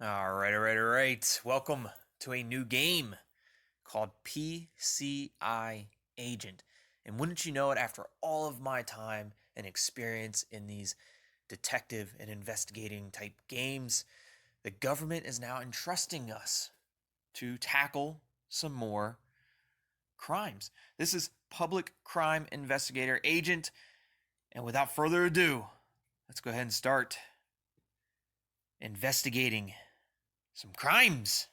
All right. Welcome to a new game called PCI Agent. And wouldn't you know it, after all of my time and experience in these detective and investigating type games, the government is now entrusting us to tackle some more crimes. This is Public Crime Investigator Agent. And without further ado, let's go ahead and start investigating some crimes.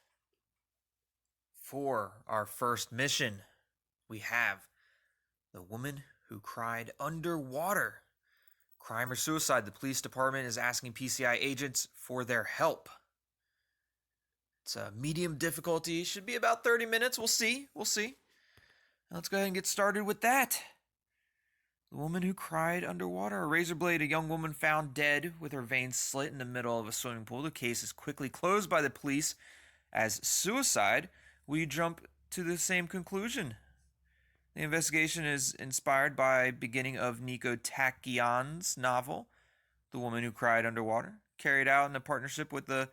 For our first mission, we have the woman who cried underwater. Crime or suicide? The police department is asking PCI agents for their help. It's a medium difficulty. Should be about 30 minutes. We'll see. Let's go ahead and get started with that. The woman who cried underwater. A razor blade. A young woman found dead with her veins slit in the middle of a swimming pool. The case is quickly closed by the police as suicide. We jump to the same conclusion. The investigation is inspired by beginning of Nico Takian's novel, The Woman Who Cried Underwater, carried out in a partnership with the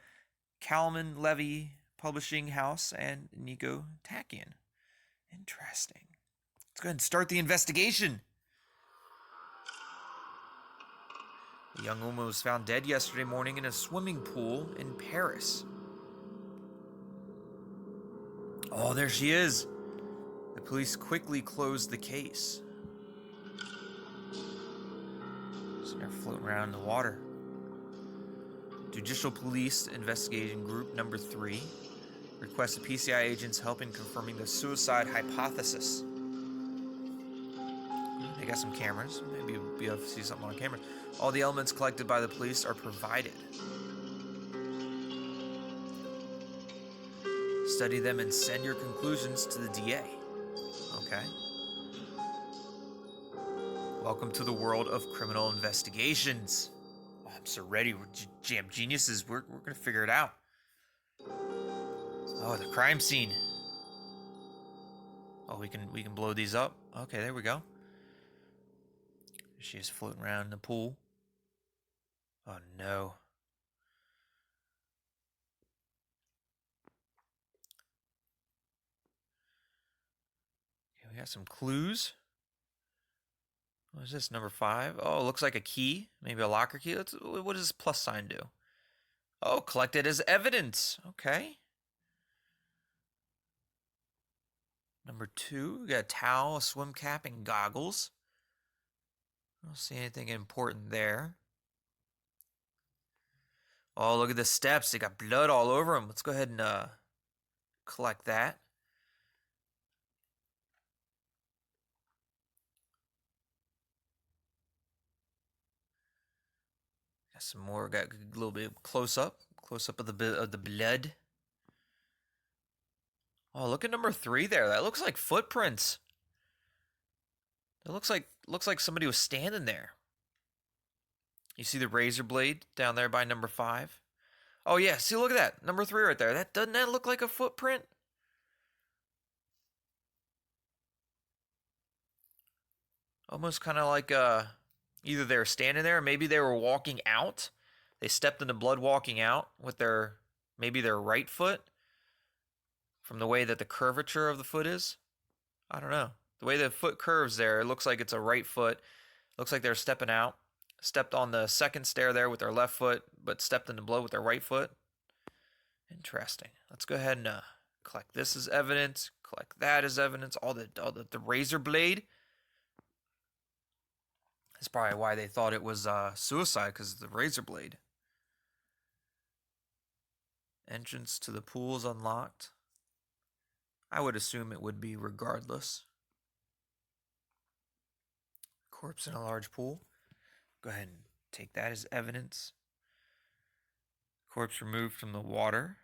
Kalman Levy Publishing House and Nico Takian. Interesting. Let's go ahead and start the investigation. The young woman was found dead yesterday morning in a swimming pool in Paris. Oh, there she is. The police quickly closed the case. So they're floating around in the water. Judicial Police Investigation Group Number 3 requested PCI agents help in confirming the suicide hypothesis. They got some cameras. Maybe you'll be able to see something on camera. All the elements collected by the police are provided. Study them and send your conclusions to the DA. Okay. Welcome to the world of criminal investigations. Oh, I'm so ready. We're jam geniuses. We're gonna figure it out. Oh, the crime scene. Oh, we can blow these up. Okay, there we go. She is floating around in the pool. Oh no. Okay, we got some clues. What is this, number 5? Oh, it looks like a key. Maybe a locker key. What does this plus sign do? Oh, collected as evidence. Okay. Number 2, we got a towel, a swim cap, and goggles. I don't see anything important there. Oh, look at the steps. They got blood all over them. Let's go ahead and collect that. Got some more. Got a little bit close up of the blood. Oh, look at number 3 there. That looks like footprints. It looks like somebody was standing there. You see the razor blade down there by number 5? Oh yeah, see, look at that. Number 3 right there. Doesn't that look like a footprint? Almost kind of like either they were standing there or maybe they were walking out. They stepped in the blood walking out with maybe their right foot, from the way that the curvature of the foot is. I don't know. The way the foot curves there, it looks like it's a right foot. Looks like they're stepping out. Stepped on the second stair there with their left foot, but stepped in the blood with their right foot. Interesting. Let's go ahead and collect this as evidence. Collect that as evidence. All the razor blade. That's probably why they thought it was suicide, because of the razor blade. Entrance to the pool is unlocked. I would assume it would be regardless. Corpse in a large pool. Go ahead and take that as evidence. Corpse removed from the water.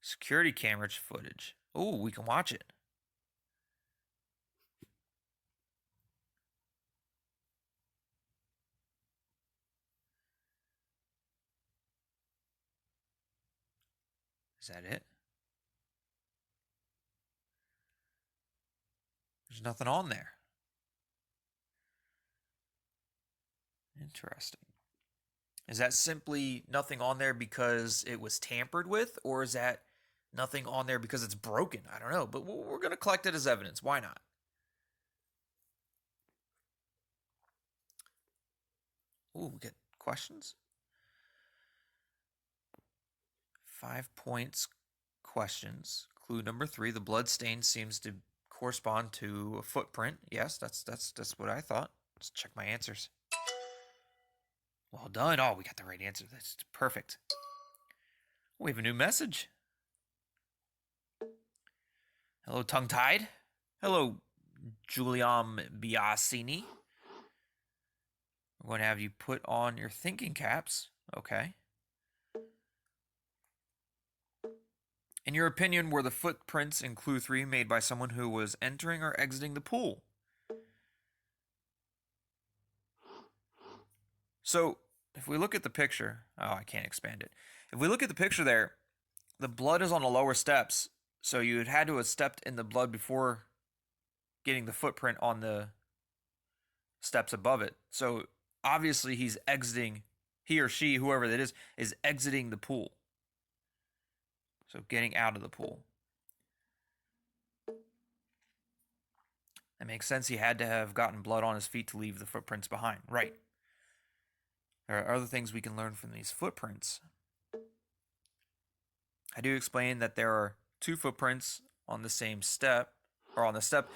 Security camera footage. Oh, we can watch it. Is that it? There's nothing on there. Interesting. Is that simply nothing on there because it was tampered with, or is that nothing on there because it's broken? I don't know, but we're going to collect it as evidence. Why not? Ooh, we get questions. 5 points, questions. Clue number 3: the blood stain seems to correspond to a footprint. Yes, that's what I thought. Let's check my answers. Well done. Oh, we got the right answer. That's perfect. We have a new message. Hello, tongue-tied. Hello, Julian Biasini. I'm going to have you put on your thinking caps. Okay. In your opinion, were the footprints in Clue 3 made by someone who was entering or exiting the pool? So, if we look at the picture, oh, I can't expand it. If we look at the picture there, the blood is on the lower steps, so you had to have stepped in the blood before getting the footprint on the steps above it. So, obviously he's exiting, he or she, whoever that is exiting the pool. So, getting out of the pool. That makes sense. He had to have gotten blood on his feet to leave the footprints behind. Right. There are other things we can learn from these footprints. I do explain that there are 2 footprints on the same step, or on the step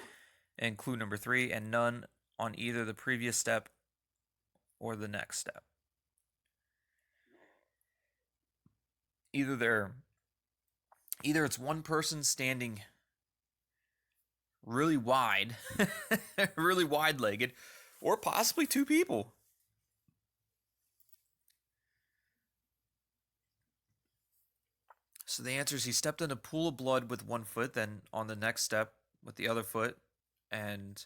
in clue number 3, and none on either the previous step or the next step. Either it's one person standing really wide, really wide-legged, or possibly 2 people. So the answer is he stepped in a pool of blood with 1 foot, then on the next step with the other foot, and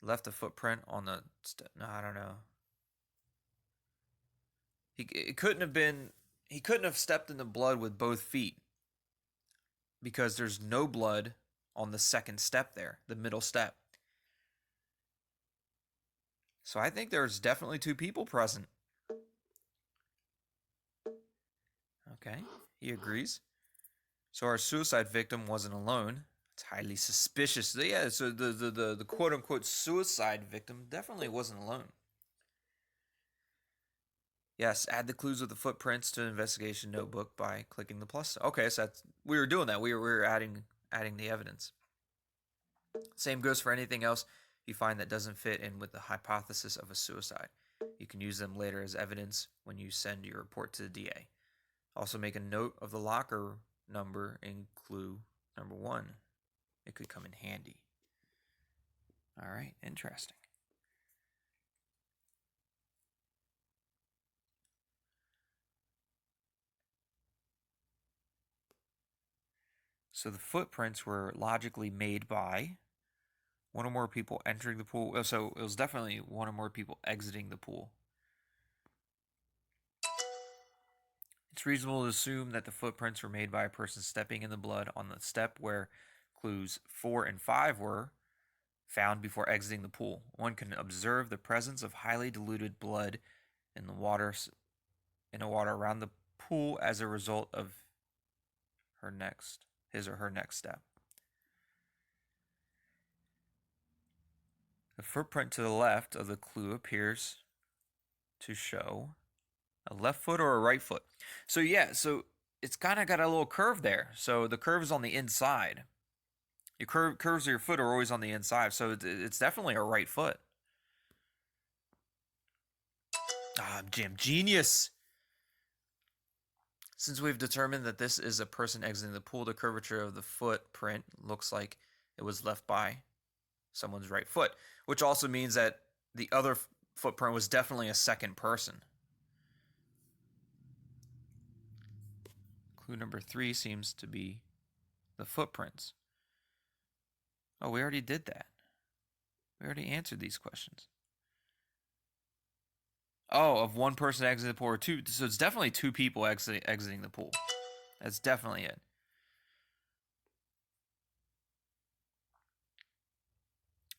left a footprint on the step. No, I don't know. He couldn't have stepped in the blood with both feet because there's no blood on the second step there, the middle step. So I think there's definitely 2 people present. Okay, he agrees. So our suicide victim wasn't alone. It's highly suspicious. Yeah, so the quote-unquote suicide victim definitely wasn't alone. Yes, add the clues of the footprints to the investigation notebook by clicking the plus. Okay, so we were doing that. We were adding the evidence. Same goes for anything else you find that doesn't fit in with the hypothesis of a suicide. You can use them later as evidence when you send your report to the DA. Also make a note of the locker number in clue number 1. It could come in handy. All right, interesting. So the footprints were logically made by 1 or more people entering the pool. So it was definitely 1 or more people exiting the pool. It's reasonable to assume that the footprints were made by a person stepping in the blood on the step where clues 4 and 5 were found before exiting the pool. One can observe the presence of highly diluted blood in the water around the pool as a result of his or her next step. The footprint to the left of the clue appears to show a left foot or a right foot. So yeah, so it's kind of got a little curve there. So the curve is on the inside. Your curves of your foot are always on the inside, so it's definitely a right foot. Ah, Jim, genius! Since we've determined that this is a person exiting the pool, the curvature of the footprint looks like it was left by someone's right foot, which also means that the other footprint was definitely a second person. Clue number 3 seems to be the footprints. Oh, we already did that. We already answered these questions. Oh, of 1 person exiting the pool or 2. So it's definitely 2 people exiting the pool. That's definitely it.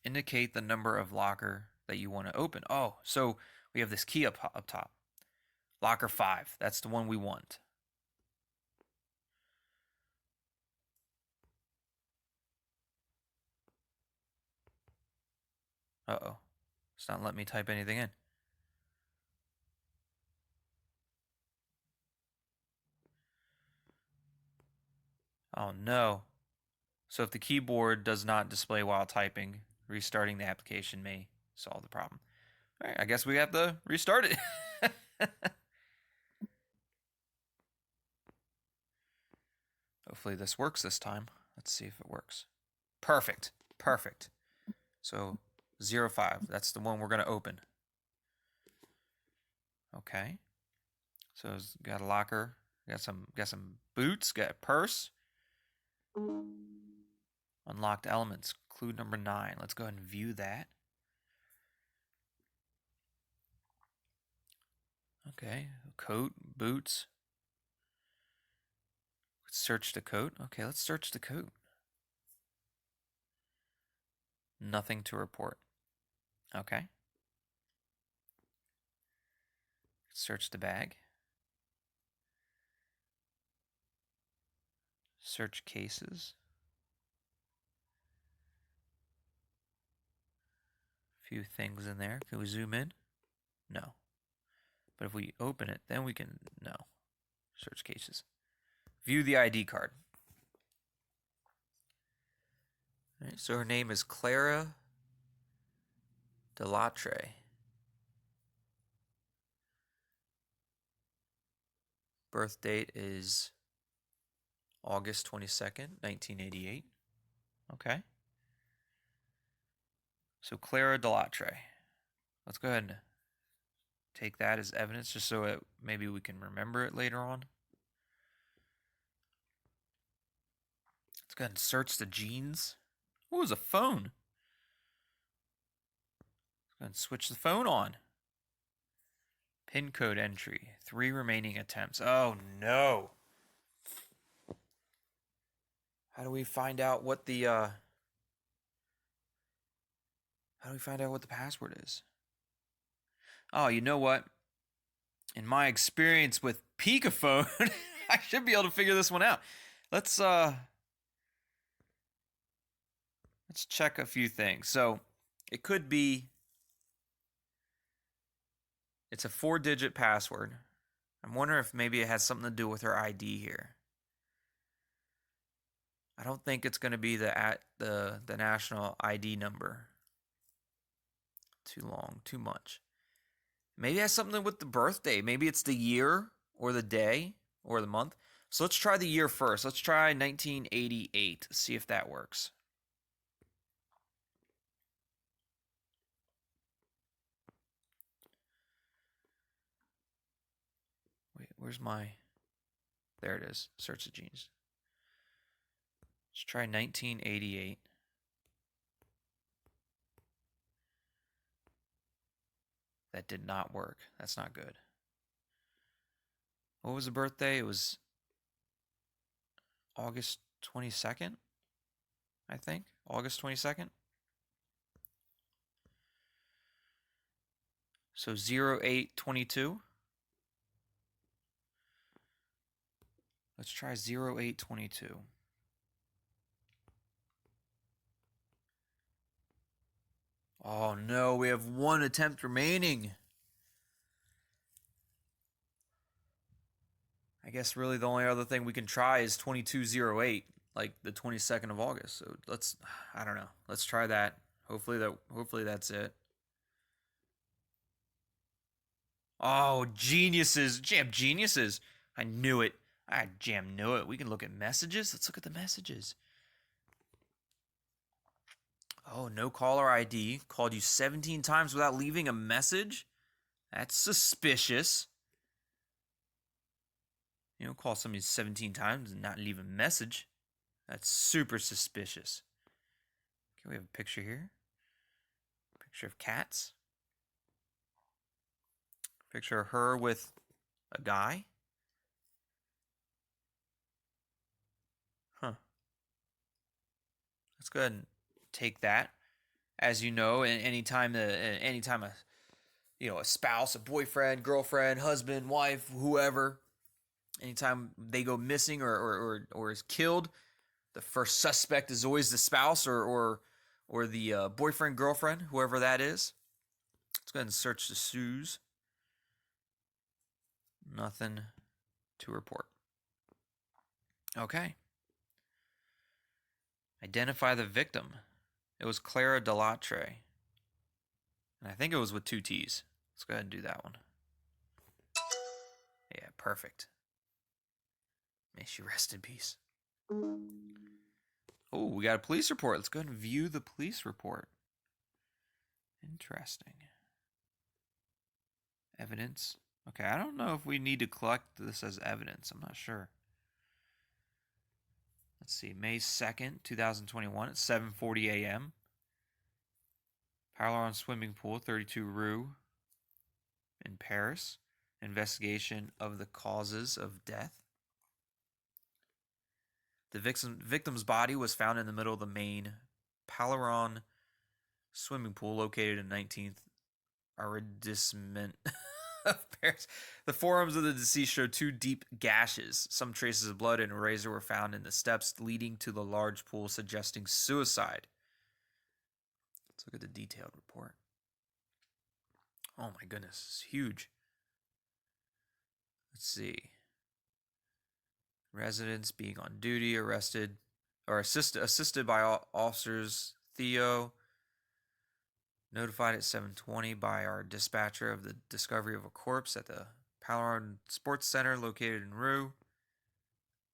Indicate the number of locker that you want to open. Oh, so we have this key up top. Locker 5. That's the one we want. Uh-oh. It's not letting me type anything in. Oh, no. So if the keyboard does not display while typing, restarting the application may solve the problem. All right, I guess we have to restart it. Hopefully this works this time. Let's see if it works. Perfect. Perfect. So 05. That's the one we're going to open. Okay. So it's got a locker. Got some boots. Got a purse. Unlocked elements. Clue number 9. Let's go ahead and view that. Okay. Coat. Boots. Let's search the coat. Okay, let's search the coat. Nothing to report. Okay. Search the bag. Search cases. Few things in there. Can we zoom in? No. But if we open it, then we can, no. Search cases. View the ID card. All right, so her name is Clara Delatre. Birth date is August 22nd, 1988. Okay. So Clara Delatre. Let's go ahead and take that as evidence just so maybe we can remember it later on. Let's go ahead and search the jeans. Ooh, it's a phone. Let's go ahead and switch the phone on. Pin code entry. 3 remaining attempts. Oh no. How do we find out what the password is? Oh, you know what? In my experience with Pikaphone, I should be able to figure this one out. Let's check a few things. So, it could be it's a 4-digit password. I'm wondering if maybe it has something to do with her ID here. I don't think it's going to be the national ID number. Too long, too much. Maybe it has something with the birthday. Maybe it's the year or the day or the month. So let's try the year first. Let's try 1988. See if that works. Wait, where's my... There it is. Search the genes. Let's try 1988. That did not work. That's not good. What was the birthday? It was August 22nd, I think. August 22nd. So 0822. Let's try 0822. Oh no, we have 1 attempt remaining. I guess really the only other thing we can try is 2208, like the 22nd of August. So I don't know. Let's try that. Hopefully that's it. Oh, geniuses. Jam geniuses. I knew it. I knew it. We can look at messages. Let's look at the messages. Oh, no caller ID. Called you 17 times without leaving a message? That's suspicious. You don't call somebody 17 times and not leave a message. That's super suspicious. Okay, we have a picture here. Picture of cats. Picture of her with a guy. Huh. Let's go ahead and take that. As you know, anytime a a spouse, a boyfriend, girlfriend, husband, wife, whoever. Anytime they go missing or is killed, the first suspect is always the spouse or the boyfriend, girlfriend, whoever that is. Let's go ahead and search the Sues. Nothing to report. Okay. Identify the victim. It was Clara Delatre. And I think it was with 2 T's. Let's go ahead and do that one. Yeah, perfect. May she rest in peace. Oh, we got a police report. Let's go ahead and view the police report. Interesting. Evidence. Okay, I don't know if we need to collect this as evidence. I'm not sure. Let's see. May 2nd, 2021 at 7:40 a.m. Parallel swimming pool, 32 Rue in Paris. Investigation of the causes of death. The victim's body was found in the middle of the main Paleron swimming pool located in 19th arrondissement of Paris. The forearms of the deceased show 2 deep gashes. Some traces of blood and a razor were found in the steps leading to the large pool, suggesting suicide. Let's look at the detailed report. Oh my goodness, it's huge. Let's see. Residents being on duty, arrested or assisted by officers Theo. Notified at 7:20 by our dispatcher of the discovery of a corpse at the Paleron Sports Center located in Rue.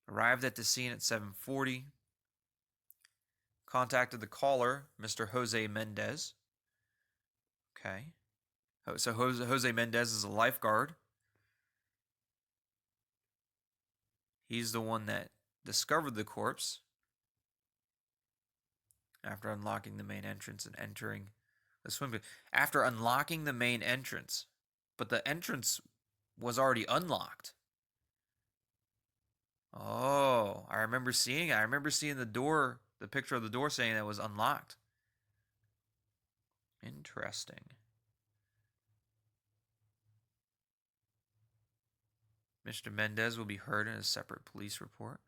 Arrived at the scene at 7:40. Contacted the caller, Mr. Jose Mendez. Okay. So Jose Mendez is a lifeguard. He's the one that discovered the corpse after unlocking the main entrance and entering the swim pool. After unlocking the main entrance, but the entrance was already unlocked. Oh, I remember seeing the door, the picture of the door saying that it was unlocked. Interesting. Mr. Mendez will be heard in a separate police report.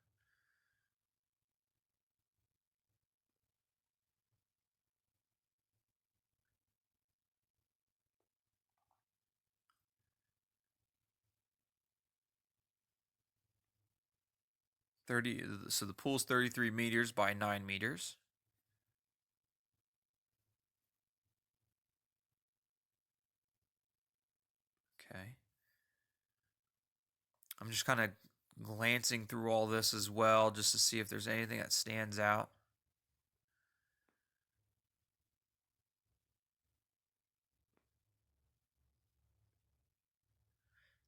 So the pool's 33 meters by 9 meters. Okay. I'm just kind of glancing through all this as well, just to see if there's anything that stands out.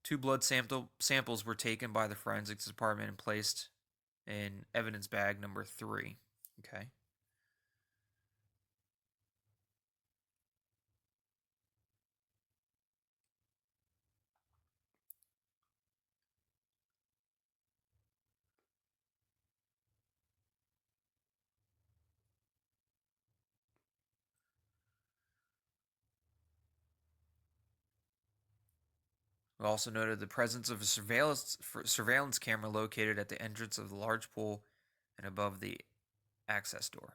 Two blood samples were taken by the forensics department and placed in evidence bag number 3. Okay. We also noted the presence of a surveillance camera located at the entrance of the large pool and above the access door.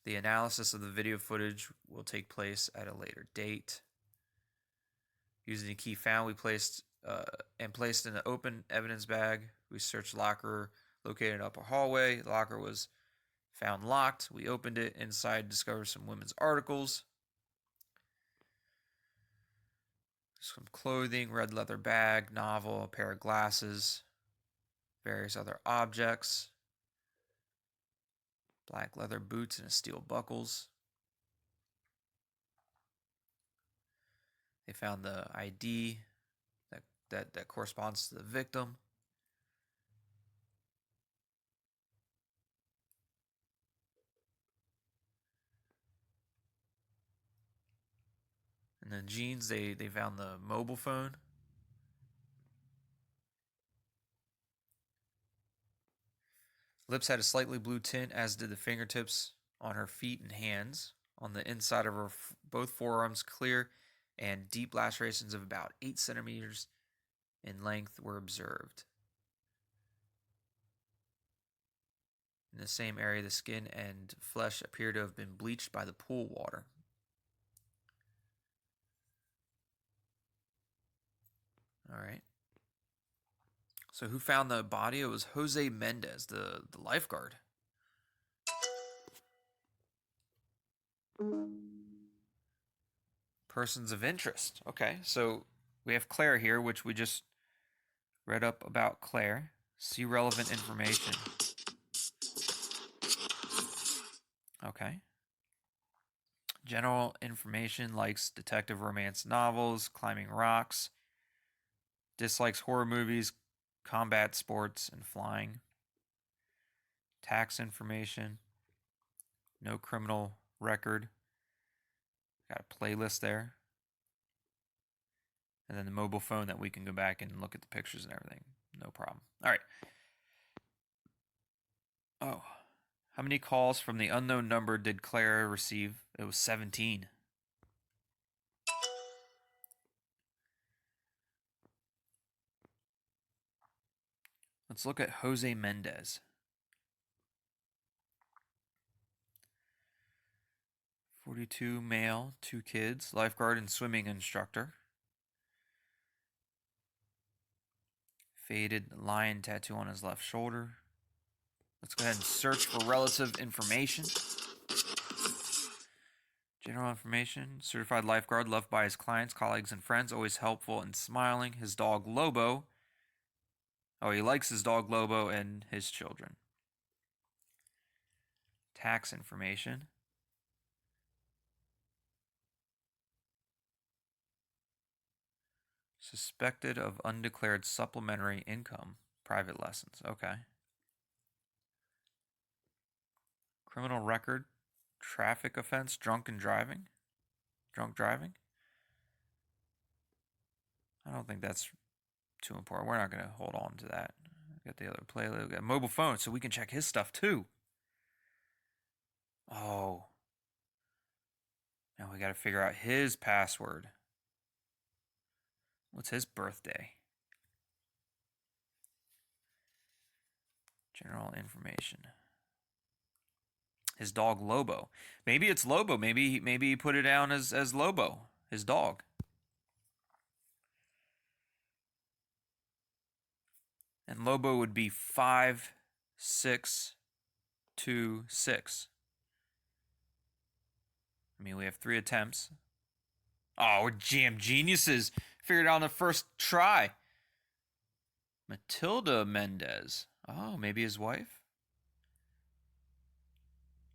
The analysis of the video footage will take place at a later date. Using the key found, we placed in an open evidence bag. We searched locker located in the upper hallway. The locker was found locked. We opened it. Inside, discovered some women's articles. Some clothing, red leather bag, novel, a pair of glasses, various other objects, black leather boots and steel buckles. They found the ID that corresponds to the victim. And then jeans, they found the mobile phone. Lips had a slightly blue tint, as did the fingertips on her feet and hands. on the inside of her both forearms, clear, and deep lacerations of about 8 centimeters in length were observed. In the same area, the skin and flesh appear to have been bleached by the pool water. All right. So who found the body? It was Jose Mendez, the lifeguard. Persons of interest. Okay, so we have Claire here, which we just read up about Claire. See relevant information. Okay. General information: likes detective romance novels, climbing rocks, dislikes horror movies, combat sports, and flying. Tax information: no criminal record. Got a playlist there. And then the mobile phone that we can go back and look at the pictures and everything. No problem. All right. Oh. How many calls from the unknown number did Clara receive? It was 17. Let's look at Jose Mendez. 42, male, 2 kids, lifeguard and swimming instructor. Faded lion tattoo on his left shoulder. Let's go ahead and search for relative information. General information: certified lifeguard, loved by his clients, colleagues, and friends, always helpful and smiling. His dog Lobo. Oh, he likes his dog Lobo and his children. Tax information: suspected of undeclared supplementary income. Private lessons. Okay. Criminal record: traffic offense, drunken driving. Drunk driving. I don't think that's too important. We're not going to hold on to that. Got the other playlist. We got mobile phone, so we can check his stuff too. Oh. Now we got to figure out his password. What's his birthday? General information. His dog Lobo. Maybe it's Lobo. Maybe he put it down as Lobo, his dog. And Lobo would be 5626. I mean, we have 3 attempts. Oh, we're jam geniuses. Figured it out on the first try. Matilda Mendez. Oh, maybe his wife?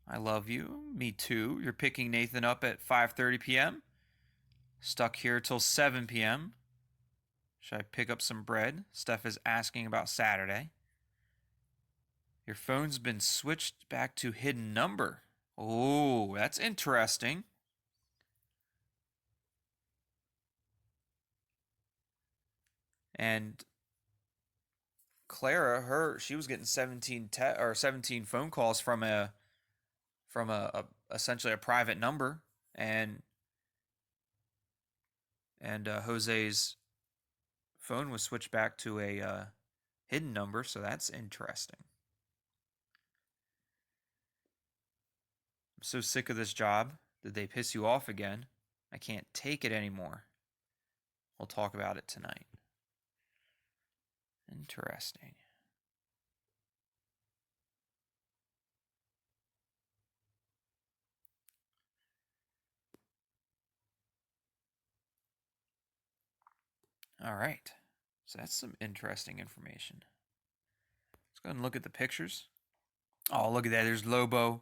I love you. Me too. You're picking Nathan up at 5:30 p.m. Stuck here till 7 p.m. Should I pick up some bread? Steph is asking about Saturday. Your phone's been switched back to hidden number. Oh, that's interesting. And Clara, she was getting 17 phone calls from essentially a private number, and Jose's phone was switched back to a hidden number, so that's interesting. I'm so sick of this job. Did they piss you off again? I can't take it anymore. We'll talk about it tonight. Interesting. All right. So that's some interesting information. Let's go ahead and look at the pictures. Oh, look at that. There's Lobo.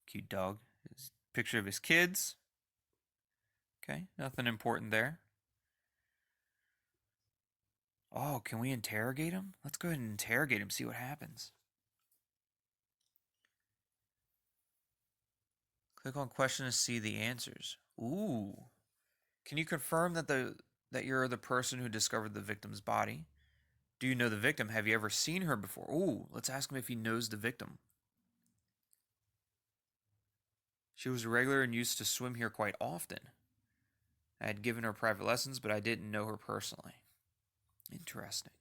Cute dog. His picture of his kids. Okay, nothing important there. Oh, can we interrogate him? Let's go ahead and interrogate him, see what happens. Click on question to see the answers. Ooh. Can you confirm that you're the person who discovered the victim's body? Do you know the victim? Have you ever seen her before? Ooh, let's ask him if he knows the victim. She was a regular and used to swim here quite often. I had given her private lessons, but I didn't know her personally. Interesting.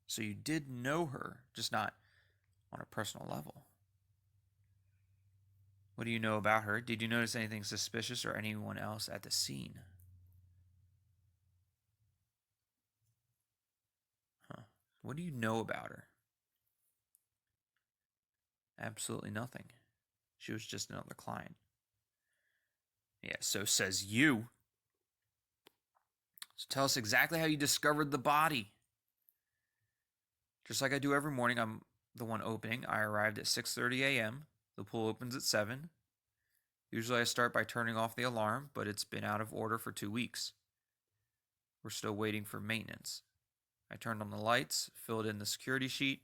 So you did know her, just not on a personal level. What do you know about her? Did you notice anything suspicious or anyone else at the scene? Huh. What do you know about her? Absolutely nothing. She was just another client. Yeah, so says you. So tell us exactly how you discovered the body. Just like I do every morning, I'm the one opening. I arrived at 6:30 a.m. The pool opens at 7. Usually I start by turning off the alarm, but it's been out of order for 2 weeks. We're still waiting for maintenance. I turned on the lights, filled in the security sheet,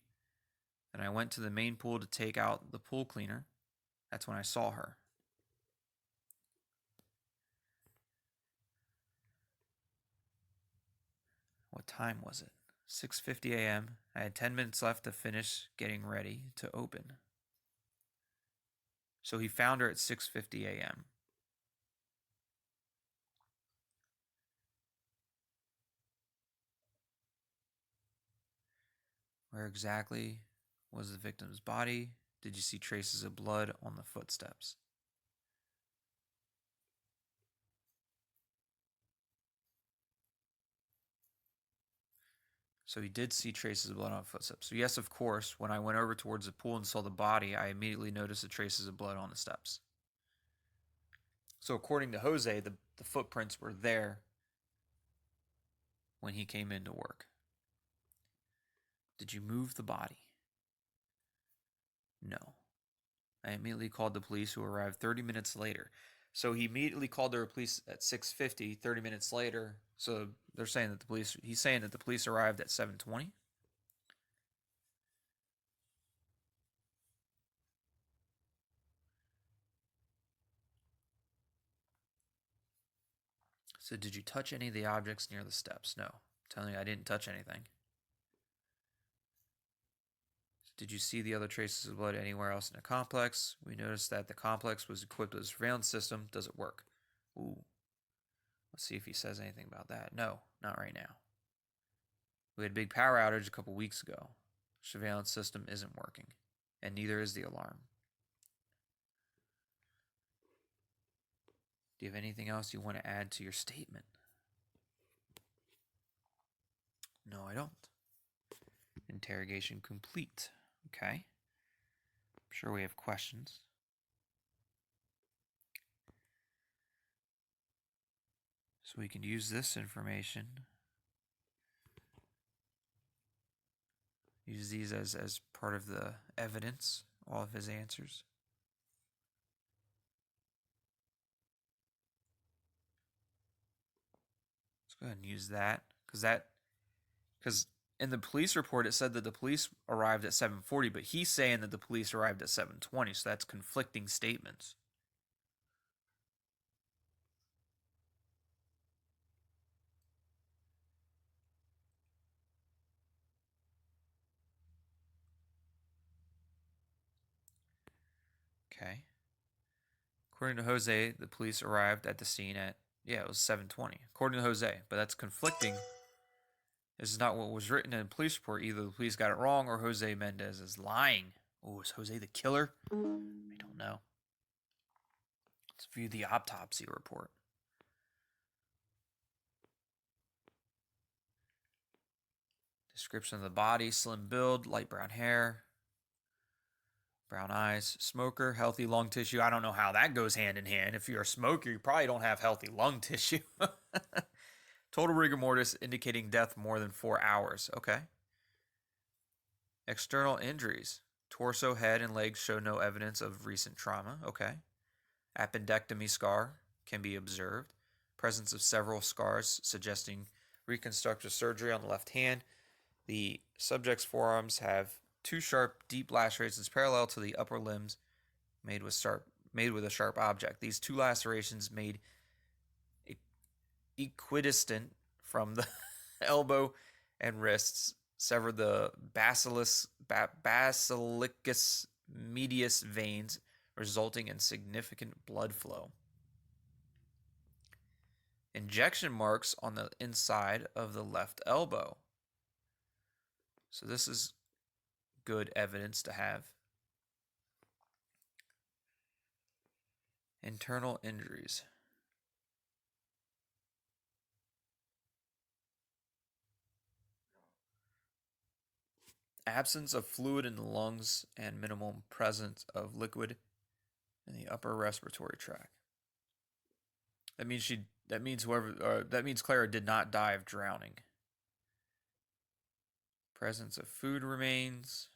and I went to the main pool to take out the pool cleaner. That's when I saw her. What time was it? 6:50 a.m. I had 10 minutes left to finish getting ready to open. So he found her at 6:50 a.m. Where exactly was the victim's body? Did you see traces of blood on the footsteps? So he did see traces of blood on footsteps. So yes, of course, when I went over towards the pool and saw the body, I immediately noticed the traces of blood on the steps. So according to Jose, the footprints were there when he came into work. Did you move the body? No. I immediately called the police, who arrived 30 minutes later. So he immediately called the police at 6:50, 30 minutes later. So they're saying that he's saying that the police arrived at 7:20. So did you touch any of the objects near the steps? No. I'm telling you, I didn't touch anything. Did you see the other traces of blood anywhere else in the complex? We noticed that the complex was equipped with a surveillance system. Does it work? Ooh. Let's see if he says anything about that. No, not right now. We had a big power outage a couple weeks ago. Surveillance system isn't working, and neither is the alarm. Do you have anything else you want to add to your statement? No, I don't. Interrogation complete. Okay. I'm sure we have questions. So we can use this information. Use these as part of the evidence, all of his answers. Let's go ahead and use that, because in the police report it said that the police arrived at 7:40, but he's saying that the police arrived at 7:20, so that's conflicting statements. Okay. According to Jose, the police arrived at the scene at, it was 7:20. According to Jose, but that's conflicting. This is not what was written in the police report. Either the police got it wrong or Jose Mendez is lying. Oh, is Jose the killer? I don't know. Let's view the autopsy report. Description of the body: slim build, light brown hair, brown eyes, smoker, healthy lung tissue. I don't know how that goes hand in hand. If you're a smoker, you probably don't have healthy lung tissue. Total rigor mortis indicating death more than 4 hours. Okay. External injuries: torso, head, and legs show no evidence of recent trauma. Okay. Appendectomy scar can be observed. Presence of several scars suggesting reconstructive surgery on the left hand. The subject's forearms have 2 sharp, deep lacerations parallel to the upper limbs made with a sharp object. These 2 lacerations made equidistant from the elbow and wrists severed the basilicus medius veins resulting in significant blood flow. Injection marks on the inside of the left elbow. So this is good evidence to have. Internal injuries. Absence of fluid in the lungs and minimal presence of liquid in the upper respiratory tract. That means Clara did not die of drowning. Presence of food remains.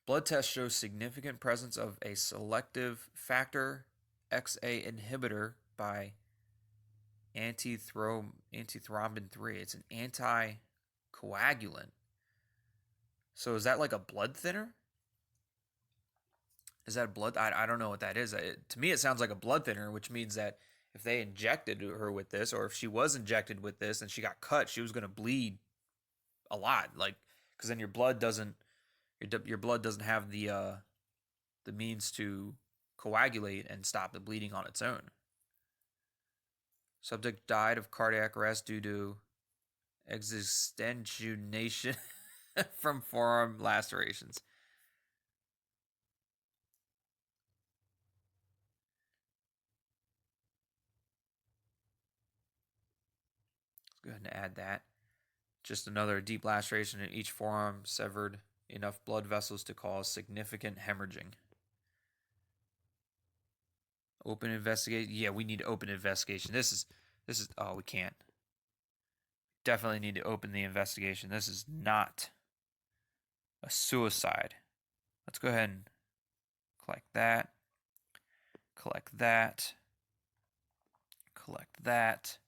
Blood test shows significant presence of a selective factor XA inhibitor by antithrombin 3. It's an anticoagulant. So is that like a blood thinner? Is that blood? I don't know what that is. To me, it sounds like a blood thinner, which means that if they injected her with this, or if she was injected with this and she got cut, she was going to bleed a lot. Like, because then your blood doesn't have the means to coagulate and stop the bleeding on its own. Subject died of cardiac arrest due to extensionation from forearm lacerations. Let's go ahead and add that. Just another deep laceration in each forearm, severed enough blood vessels to cause significant hemorrhaging. Open investigation. Yeah, we need to open investigation. This is oh, we can't. Definitely need to open the investigation. This is not a suicide. Let's go ahead and collect that. Collect that. Collect that.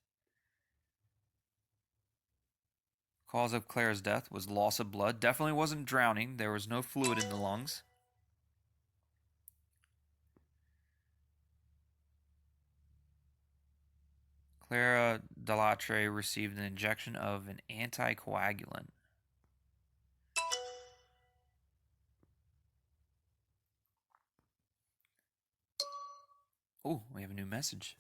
Cause of Claire's death was loss of blood. Definitely wasn't drowning. There was no fluid in the lungs. Clara Delatre received an injection of an anticoagulant. Oh, we have a new message.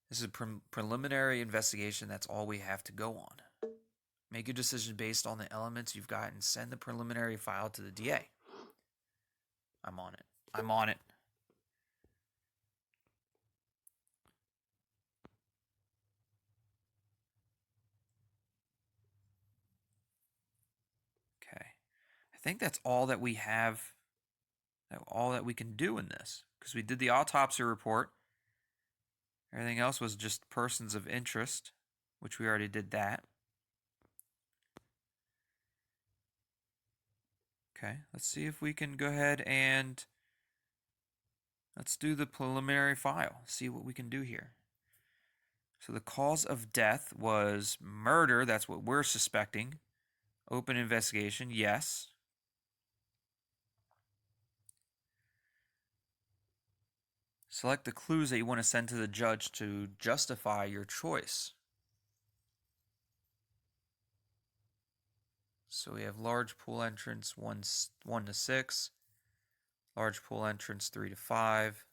This is a preliminary investigation. That's all we have to go on. Make your decision based on the elements you've got and send the preliminary file to the DA. I'm on it. I'm on it. Okay. I think that's all that we have, all that we can do in this, because we did the autopsy report. Everything else was just persons of interest, which we already did that. Okay, let's see if we can go ahead and let's do the preliminary file, see what we can do here. So the cause of death was murder. That's what we're suspecting. Open investigation, yes. Select the clues that you want to send to the judge to justify your choice. So we have large pool entrance 1 to 6, large pool entrance 3 to 5.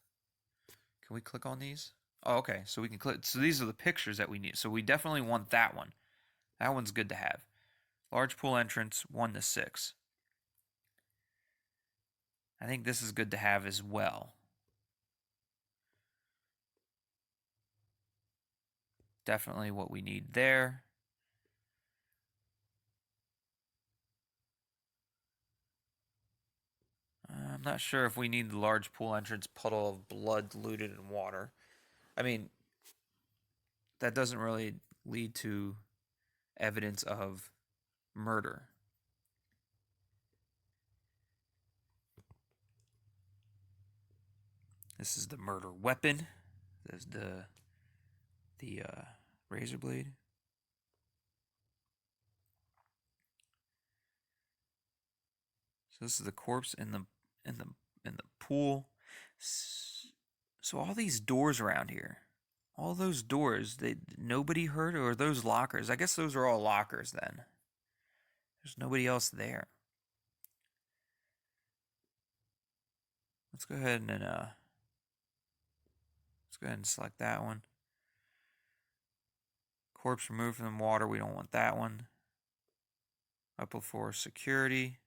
Can we click on these? Oh, okay. So we can click. So these are the pictures that we need. So we definitely want that one. That one's good to have. Large pool entrance 1 to 6. I think this is good to have as well. Definitely what we need there. I'm not sure if we need the large pool entrance puddle of blood diluted in water. I mean, that doesn't really lead to evidence of murder. This is the murder weapon. There's the razor blade. So this is the corpse in the pool. So all these doors around here, all those doors, nobody heard, or those lockers? I guess those are all lockers then. There's nobody else there. Let's go ahead and select that one. Corpse removed from the water. We don't want that one. Up for security.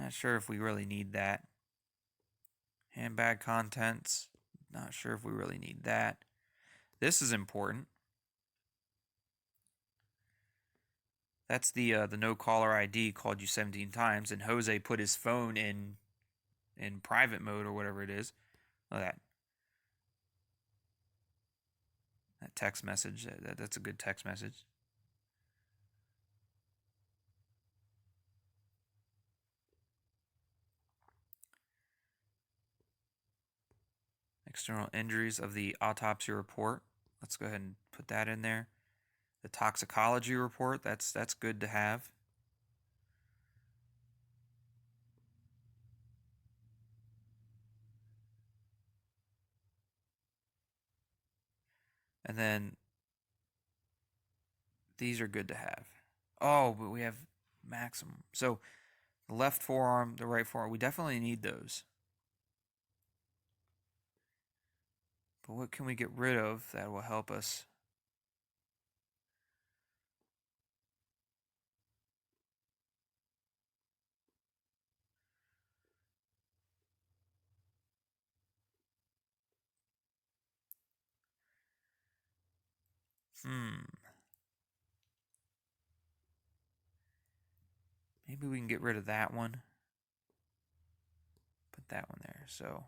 Not sure if we really need that. Handbag contents. Not sure if we really need that. This is important. That's the no caller ID called you 17 times, and Jose put his phone in private mode or whatever it is. Look at that. That text message. That's a good text message. External injuries of the autopsy report. Let's go ahead and put that in there. The toxicology report. That's good to have. And then these are good to have. Oh, but we have maximum. So the left forearm, the right forearm, we definitely need those. But what can we get rid of that will help us? Maybe we can get rid of that one. Put that one there. So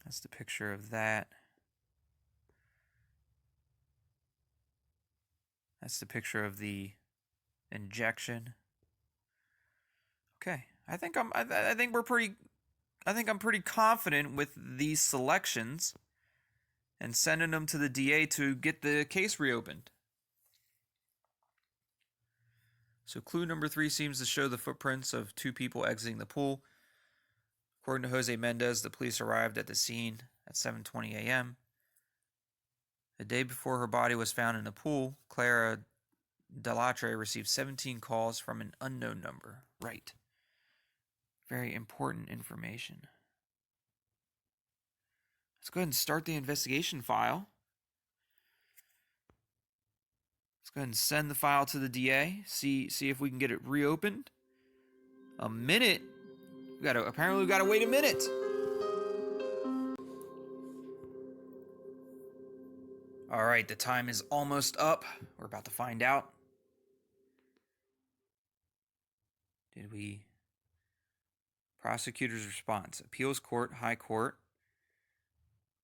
that's the picture of that. That's the picture of the injection. Okay, I think I'm pretty confident with these selections and sending them to the DA to get the case reopened. So clue number 3 seems to show the footprints of 2 people exiting the pool. According to Jose Mendez, the police arrived at the scene at 7:20 a.m. The day before her body was found in the pool, Clara Delatre received 17 calls from an unknown number. Right. Very important information. Let's go ahead and start the investigation file. Let's go ahead and send the file to the DA. See if we can get it reopened. A minute? Apparently we gotta wait a minute. Alright, the time is almost up. We're about to find out. Did we... Prosecutor's response. Appeals court, high court.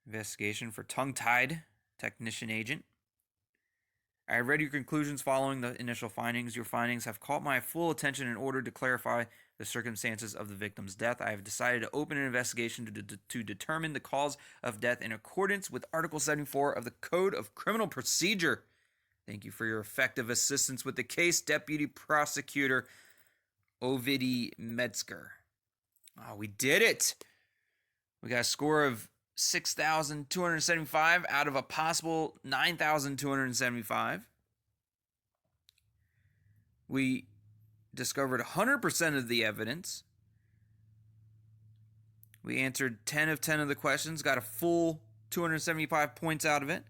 Investigation for tongue-tied technician agent. I have read your conclusions following the initial findings. Your findings have caught my full attention in order to clarify the circumstances of the victim's death. I have decided to open an investigation to determine the cause of death in accordance with Article 74 of the Code of Criminal Procedure. Thank you for your effective assistance with the case, Deputy Prosecutor Ovidi Metzger. Oh, we did it! We got a score of 6,275 out of a possible 9,275. We discovered 100% of the evidence. We answered 10 of 10 of the questions, got a full 275 points out of it.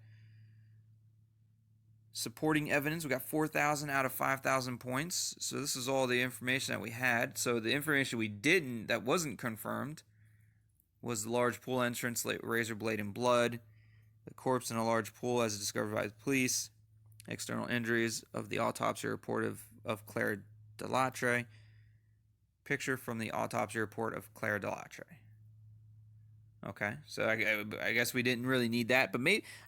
Supporting evidence, we got 4,000 out of 5,000 points. So this is all the information that we had. So the information that wasn't confirmed, was the large pool entrance, razor blade and blood, the corpse in a large pool as discovered by the police, external injuries of the autopsy report of Claire Delatre, picture from the autopsy report of Claire Delatre. Okay, so I guess we didn't really need that, but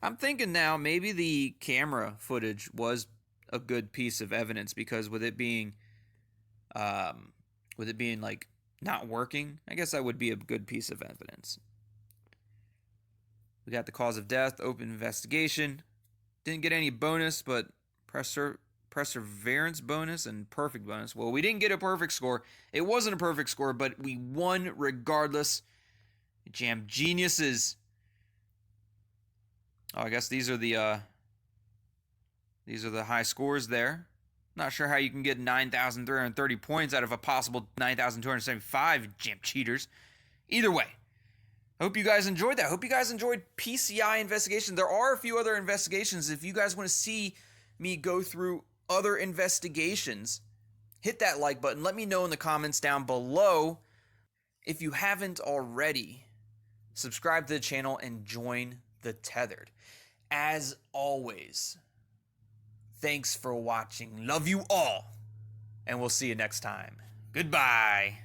I'm thinking now maybe the camera footage was a good piece of evidence, because with it being like not working, I guess that would be a good piece of evidence. We got the cause of death, open investigation. Didn't get any bonus, but perseverance bonus and perfect bonus. Well, we didn't get a perfect score. It wasn't a perfect score, but we won regardless. Jam geniuses. Oh, I guess these are the high scores there. Not sure how you can get 9,330 points out of a possible 9,275 jump cheaters. Either way, I hope you guys enjoyed that. I hope you guys enjoyed PCI investigation. There are a few other investigations. If you guys want to see me go through other investigations, hit that like button. Let me know in the comments down below. If you haven't already, subscribe to the channel and join the Tethered. As always, thanks for watching. Love you all. And we'll see you next time. Goodbye.